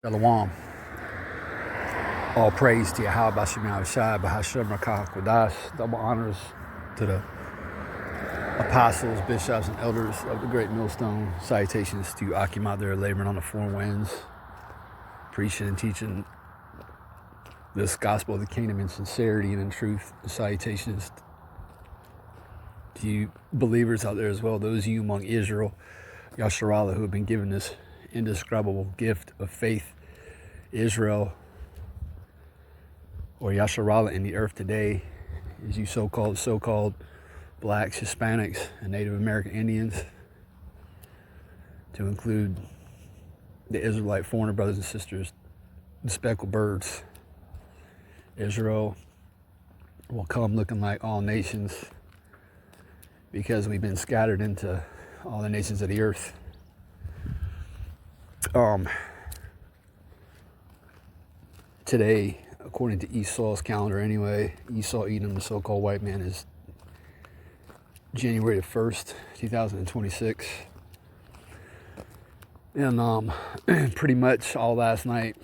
Shalom. All praise to Yahweh Bashem Yahushai, Bahashem Rakah Kodash. Double honors to the apostles, bishops, and elders of the great millstone. Salutations to Akim out there laboring on the four winds, preaching and teaching this gospel of the kingdom in sincerity and in truth. Salutations to you believers out there as well, those of you among Israel, Yasharallah, who have been given this indescribable gift of faith. Israel, or Yasharallah in the earth today, is you so-called blacks, Hispanics, and Native American Indians, to include the Israelite foreigner brothers and sisters, the speckled birds. Israel will come looking like all nations because we've been scattered into all the nations of the earth. Today, according to Esau's calendar anyway, Esau Edom, the so-called white man, is January the 1st, 2026. And pretty much all last night,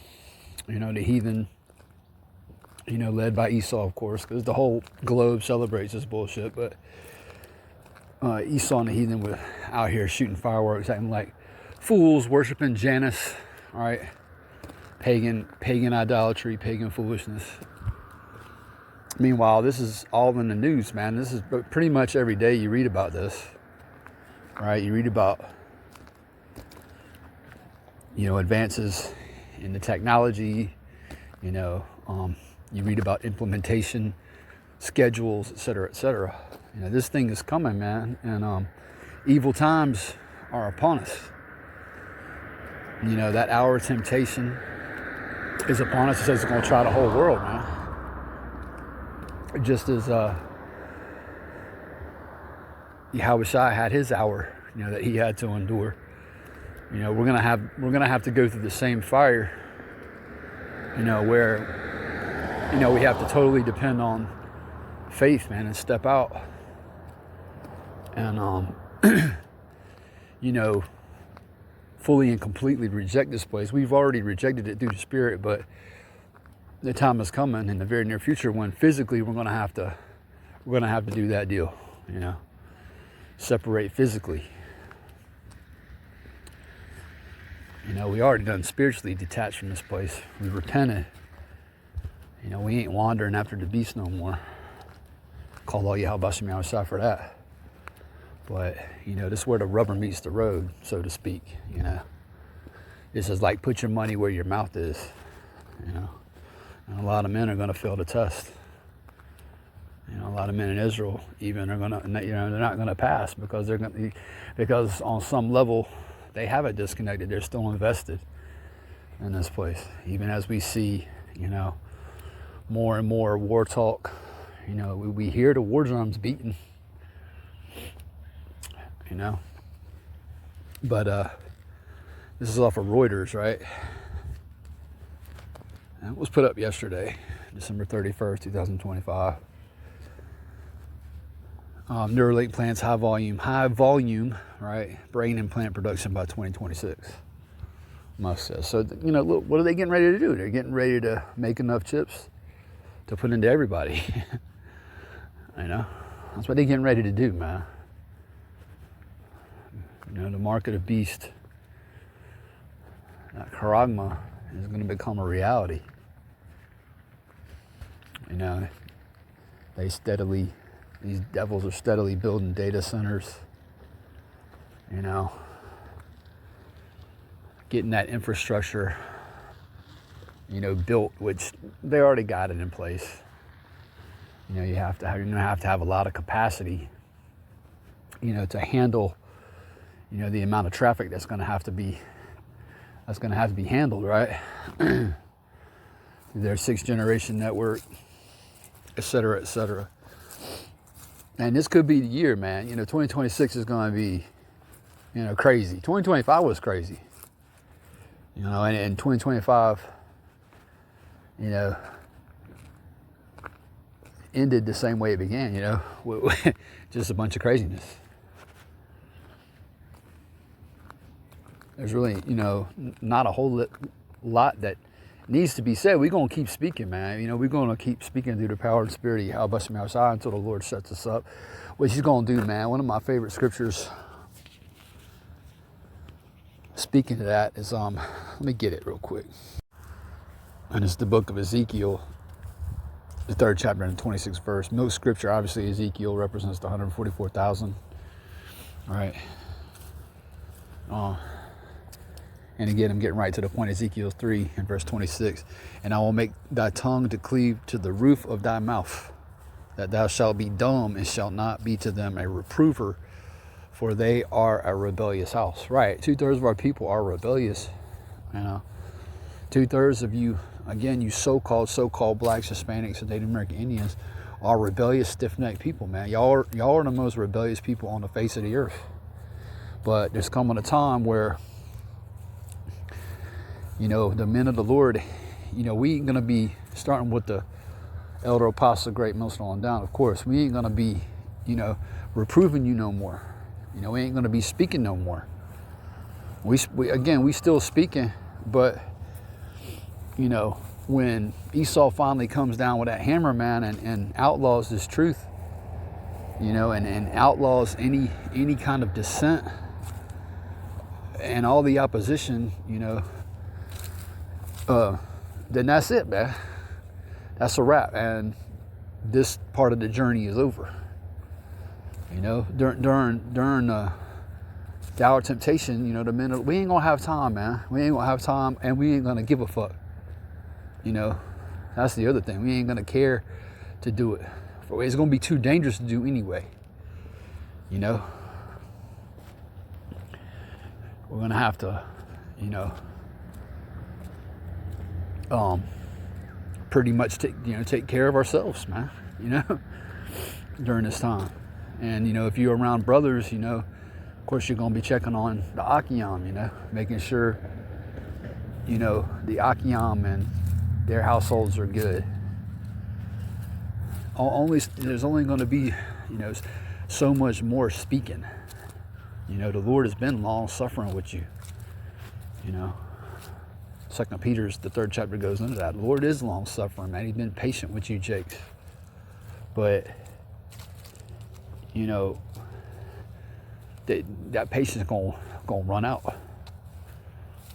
the heathen, led by Esau, of course, because the whole globe celebrates this bullshit, but Esau and the heathen were out here shooting fireworks, acting like fools, worshiping Janus, all right? Pagan idolatry, pagan foolishness. Meanwhile, this is all in the news, man. This is pretty much every day you read about this, right? You read about, advances in the technology, you read about implementation, schedules, et cetera, et cetera. This thing is coming, man, and evil times are upon us. That hour of temptation is upon us. It says it's going to try the whole world, man. Just as Yahushua had his hour, that he had to endure. We're gonna have to go through the same fire. Where we have to totally depend on faith, man, and step out. And fully and completely reject this place. We've already rejected it through the Spirit, but the time is coming in the very near future when physically we're gonna have to do that deal. Separate physically. We already done spiritually detached from this place. We repented. We ain't wandering after the beast no more. Call all Yahweh Bashem Yahushai for that. But, this is where the rubber meets the road, so to speak, This is like put your money where your mouth is, And a lot of men are going to fail the test. A lot of men in Israel even are going to, they're not going to pass because because on some level they have it disconnected. They're still invested in this place. Even as we see, more and more war talk, we hear the war drums beating. But this is off of Reuters, right? And it was put up yesterday, December 31st, 2025. Neuralink plans high volume, right? Brain implant production by 2026. Musk says. So, look, what are they getting ready to do? They're getting ready to make enough chips to put into everybody. That's what they're getting ready to do, man. The mark of the beast, that CHARAGMA, is going to become a reality. These devils are steadily building data centers, getting that infrastructure, built, which they already got it in place. You're going to have to have a lot of capacity, to handle the amount of traffic that's going to have to be handled, right? Their 6th generation network, et cetera, et cetera. And this could be the year, man. 2026 is going to be, crazy. 2025 was crazy. And 2025, ended the same way it began, just a bunch of craziness. There's really, not a whole lot that needs to be said. We're going to keep speaking, man. You know, we're going to keep speaking through the power and spirit of Yahweh Bashem Yahushua until the Lord sets us up, which he's going to do, man. One of my favorite scriptures speaking to that is, let me get it real quick. And it's the book of Ezekiel, the 3rd chapter and the 26th verse. Most scripture, obviously, Ezekiel represents the 144,000. All right. And again, I'm getting right to the point. Ezekiel 3 and verse 26. And I will make thy tongue to cleave to the roof of thy mouth, that thou shalt be dumb and shalt not be to them a reprover, for they are a rebellious house. Right. 2/3 of our people are rebellious. You know, 2/3 of you, again, you so-called blacks, Hispanics, and Native American Indians are rebellious, stiff-necked people, man. Y'all are the most rebellious people on the face of the earth. But there's coming a time where, you know, the men of the Lord, you know, we ain't going to be starting with the elder apostle, great millstone on down. Of course, we ain't going to be, you know, reproving you no more. You know, we ain't going to be speaking no more. We still speaking, but, you know, when Esau finally comes down with that hammer, man, and outlaws this truth, you know, and outlaws any kind of dissent and all the opposition, you know, then that's it, man. That's a wrap, and this part of the journey is over. You know, during the hour of temptation, you know, we ain't gonna have time, man. We ain't gonna have time, and we ain't gonna give a fuck. You know, that's the other thing. We ain't gonna care to do it. It's gonna be too dangerous to do anyway. You know, we're gonna have to, you know, pretty much take care of ourselves, man. You know, during this time. And, you know, if you're around brothers, you know, of course you're going to be checking on the Akim, you know, making sure, you know, the Akim and their households are good. There's only going to be, you know, so much more speaking. You know, the Lord has been long suffering with you. You know, 2 Peter's, the 3rd chapter goes into that. The Lord is long suffering, man. He's been patient with you, Jake. But, you know, that patience is gonna run out.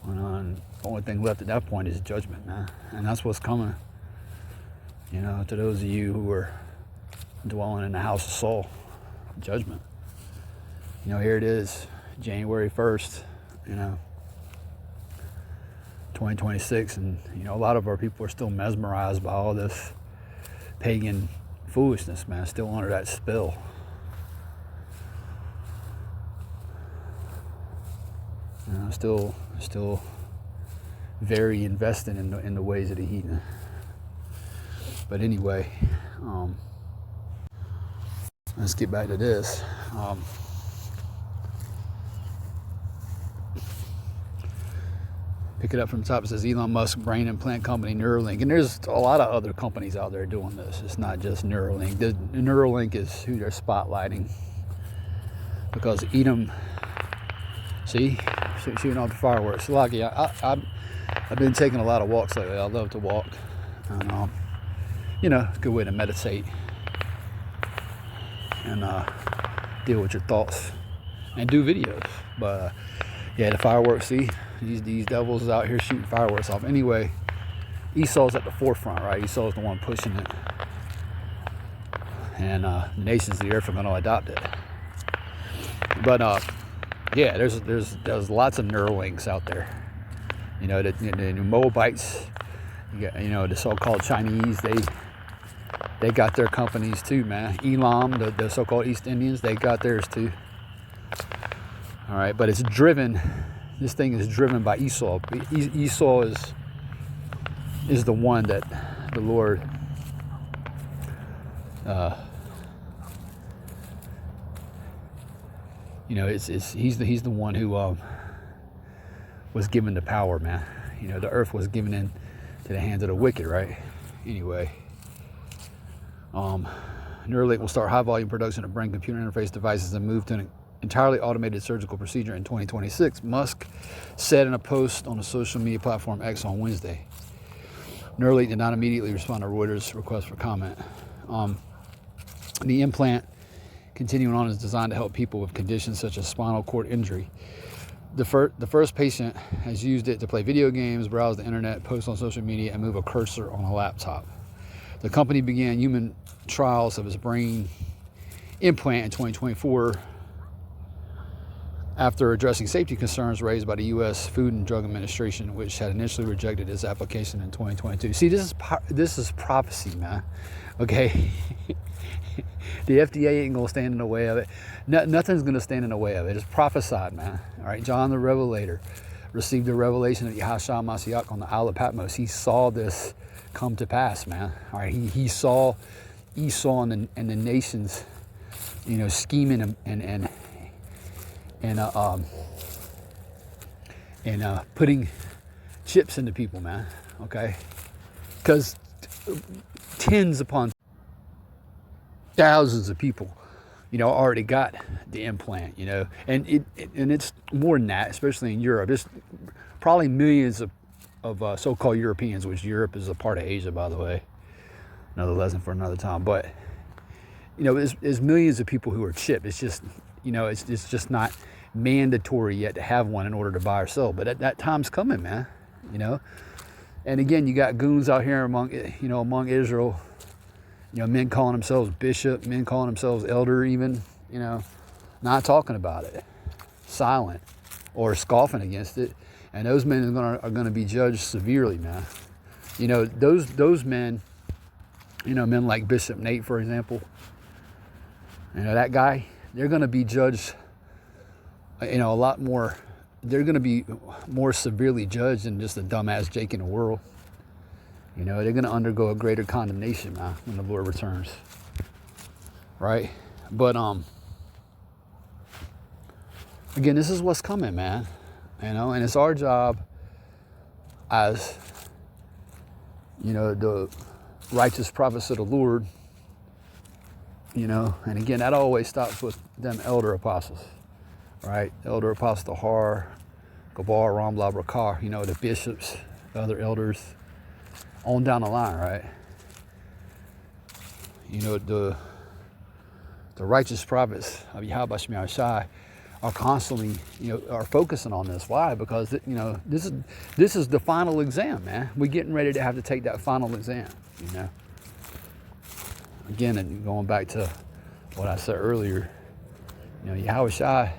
And the only thing left at that point is judgment, man. And that's what's coming. You know, to those of you who are dwelling in the house of Saul, judgment. You know, here it is, January 1st, you know, 2026, and, you know, a lot of our people are still mesmerized by all this pagan foolishness, man, still under that spell. You know, still very invested in the ways of the heathen. But anyway, let's get back to this. Pick it up from the top. It says Elon Musk brain implant company Neuralink, and there's a lot of other companies out there doing this. It's not just Neuralink. The Neuralink is who they're spotlighting, because Edom, see, shooting off the fireworks. Lucky, I've been taking a lot of walks lately. I love to walk, and you know, it's a good way to meditate and deal with your thoughts and do videos. But yeah, the fireworks. See, these devils out here shooting fireworks off. Anyway, Esau's at the forefront, right? Esau's the one pushing it, and the nations of the earth are going to adopt it. But yeah, there's lots of Neuralinks out there. You know, the Moabites, you know, the so-called Chinese, they got their companies too, man. Elam, the so-called East Indians, they got theirs too. All right, but it's driven. This thing is driven by Esau. Esau is the one that the Lord you know, he's the one who was given the power, man. You know, the earth was given into the hands of the wicked, right? Anyway, Neuralink will start high volume production of brain computer interface devices and move to entirely automated surgical procedure in 2026, Musk said in a post on the social media platform X on Wednesday. Neuralink did not immediately respond to Reuters' request for comment. The implant, continuing on, is designed to help people with conditions such as spinal cord injury. The first patient has used it to play video games, browse the internet, post on social media, and move a cursor on a laptop. The company began human trials of its brain implant in 2024 after addressing safety concerns raised by the U.S. Food and Drug Administration, which had initially rejected its application in 2022. See, this is prophecy, man. Okay? The FDA ain't gonna stand in the way of it. Nothing's gonna stand in the way of it. It's prophesied, man. All right, John the Revelator received the revelation of Yahshua Mashiach on the Isle of Patmos. He saw this come to pass, man. All right, he saw Esau and the nations, scheming and putting chips into people, man. Okay, because tens upon thousands of people, already got the implant, and it's more than that, especially in Europe. There's probably millions of so-called Europeans, which Europe is a part of Asia, by the way. Another lesson for another time. But there's millions of people who are chipped. It's just it's just not mandatory yet to have one in order to buy or sell. But that time's coming, man. And again, you got goons out here among Israel. Men calling themselves bishop, men calling themselves elder even, not talking about it, silent or scoffing against it. And those men are going to be judged severely, man. Those men, men like Bishop Nate, for example, that guy, they're going to be judged, a lot more. They're going to be more severely judged than just a dumbass Jake in the world. They're going to undergo a greater condemnation, man, when the Lord returns. Right? But, again, this is what's coming, man. And it's our job as, the righteous prophets of the Lord, and again, that always stops with them elder apostles, right? Elder apostle Har, Gabar, Ramla, Rakar, the bishops, the other elders, on down the line, right? The righteous prophets of Yahweh Shemi Shai are constantly, are focusing on this. Why? Because this is the final exam, man. We're getting ready to have to take that final exam. Again, and going back to what I said earlier, Yahweh Shai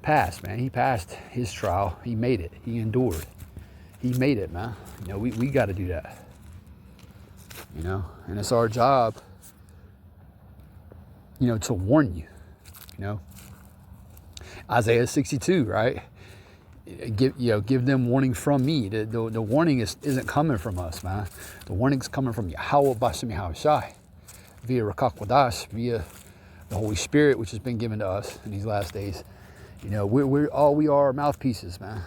passed, man. He passed his trial. He made it. He endured. He made it, man. We got to do that. And it's our job, to warn you. Isaiah 62, right? Give them warning from me. The warning isn't coming from us, man. The warning's coming from Yahweh Bashem Yahushai via Rakak Wadash, via the Holy Spirit, which has been given to us in these last days. We are mouthpieces, man.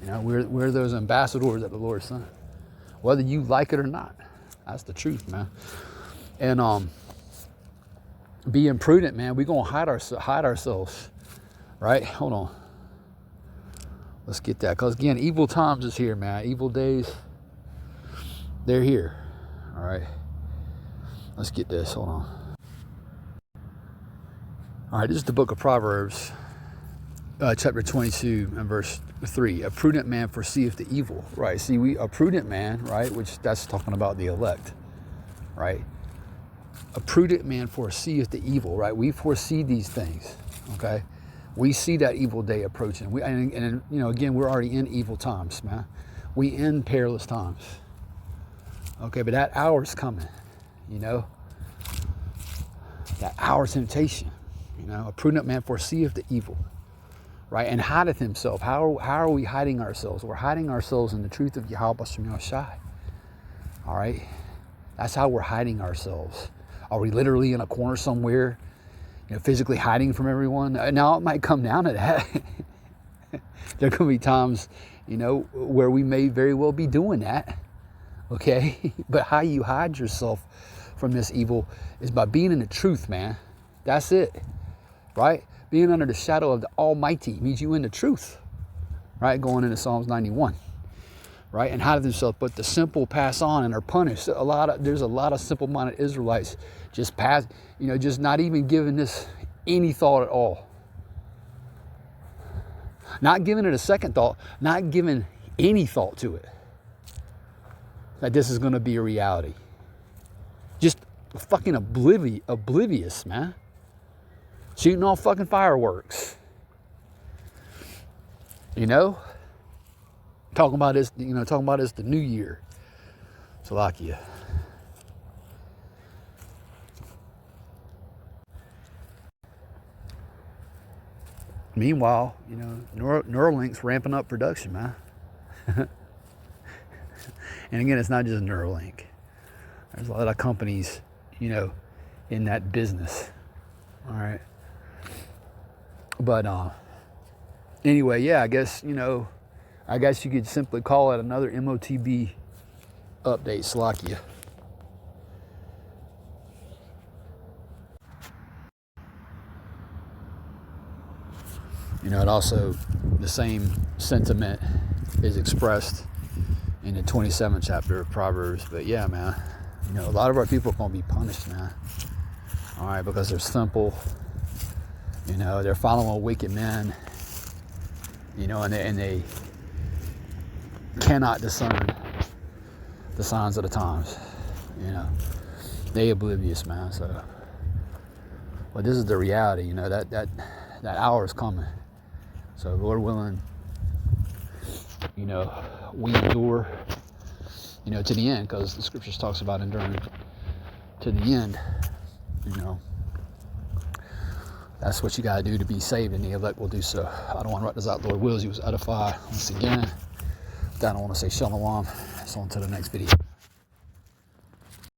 We're those ambassadors that the Lord sent, whether you like it or not. That's the truth, man. And being prudent, man, we're gonna hide ourselves, right? Hold on. Let's get that, because again, evil times is here, man. Evil days, they're here. All right. Let's get this. Hold on. All right, this is the book of Proverbs, chapter 22 and verse 3. A prudent man foreseeth the evil, right? See, a prudent man, right, which that's talking about the elect, right? A prudent man foreseeth the evil, right? We foresee these things, okay? We see that evil day approaching. And again, we're already in evil times, man. We in perilous times, okay? But that hour's coming, that hour's temptation, A prudent man foreseeth the evil, right? And hideth himself. How are we hiding ourselves? We're hiding ourselves in the truth of Yahweh Shemi Shai. All right? That's how we're hiding ourselves. Are we literally in a corner somewhere, physically hiding from everyone? Now, it might come down to that. There could be times, where we may very well be doing that. Okay? But how you hide yourself from this evil is by being in the truth, man. That's it. Right? Being under the shadow of the Almighty means you in the truth, right? Going into Psalms 91, right? And hide themselves, but the simple pass on and are punished. There's a lot of simple-minded Israelites just just not even giving this any thought at all. Not giving it a second thought, not giving any thought to it. That this is going to be a reality. Just fucking oblivious, man. Shooting off fucking fireworks. Talking about this, the new year. Slovakia. Meanwhile, Neuralink's ramping up production, man. And again, it's not just Neuralink. There's a lot of companies, in that business. All right. But anyway, yeah, I guess you could simply call it another MOTB update, Slovakia. It also, the same sentiment is expressed in the 27th chapter of Proverbs. But yeah, man, a lot of our people are going to be punished, man. All right, because they're simple. They're following wicked men. And they cannot discern the signs of the times. They oblivious, man. So, but this is the reality. That hour is coming. So, Lord willing, we endure, to the end, because the scriptures talks about enduring to the end. That's what you got to do to be saved, and the elect will do so. I don't want to write this out. Lord wills, you was edify once again. With that, I want to say shalom. So on to the next video.